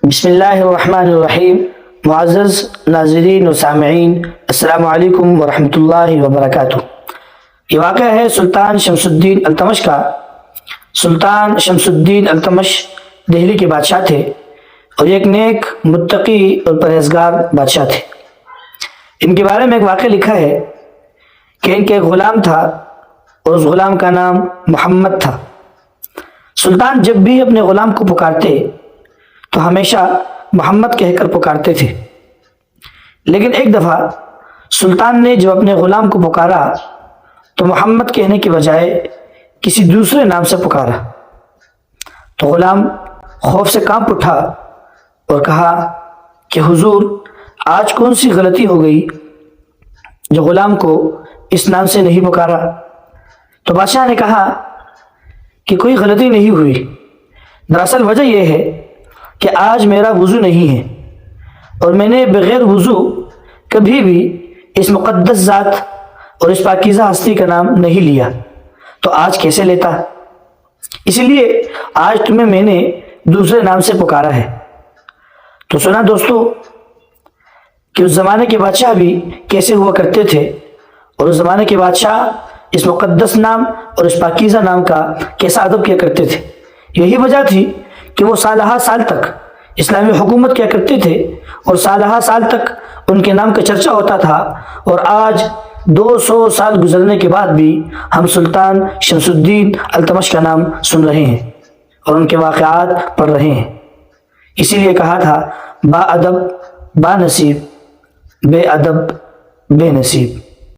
بسم اللہ الرحمن الرحیم۔ معزز ناظرین و سامعین، السلام علیکم ورحمۃ اللہ وبرکاتہ۔ یہ واقعہ ہے سلطان شمس الدین التمش کا۔ سلطان شمس الدین التمش دہلی کے بادشاہ تھے اور ایک نیک، متقی اور پرہیزگار بادشاہ تھے۔ ان کے بارے میں ایک واقعہ لکھا ہے کہ ان کے ایک غلام تھا اور اس غلام کا نام محمد تھا۔ سلطان جب بھی اپنے غلام کو پکارتے تو ہمیشہ محمد کہہ کر پکارتے تھے، لیکن ایک دفعہ سلطان نے جب اپنے غلام کو پکارا تو محمد کہنے کے بجائے کسی دوسرے نام سے پکارا تو غلام خوف سے کانپ اٹھا اور کہا کہ حضور، آج کون سی غلطی ہو گئی جو غلام کو اس نام سے نہیں پکارا؟ تو بادشاہ نے کہا کہ کوئی غلطی نہیں ہوئی، دراصل وجہ یہ ہے کہ آج میرا وضو نہیں ہے اور میں نے بغیر وضو کبھی بھی اس مقدس ذات اور اس پاکیزہ ہستی کا نام نہیں لیا، تو آج کیسے لیتا؟ اسی لیے آج تمہیں میں نے دوسرے نام سے پکارا ہے۔ تو سنا دوستو کہ اس زمانے کے بادشاہ بھی کیسے ہوا کرتے تھے، اور اس زمانے کے بادشاہ اس مقدس نام اور اس پاکیزہ نام کا کیسا ادب کیا کرتے تھے۔ یہی وجہ تھی کہ وہ سالہ سال تک اسلامی حکومت کیا کرتے تھے اور سالہ سال تک ان کے نام کا چرچا ہوتا تھا، اور آج 200 سال گزرنے کے بعد بھی ہم سلطان شمس الدین التمش کا نام سن رہے ہیں اور ان کے واقعات پڑھ رہے ہیں۔ اسی لیے کہا تھا با ادب با نصیب، بے ادب بے نصیب۔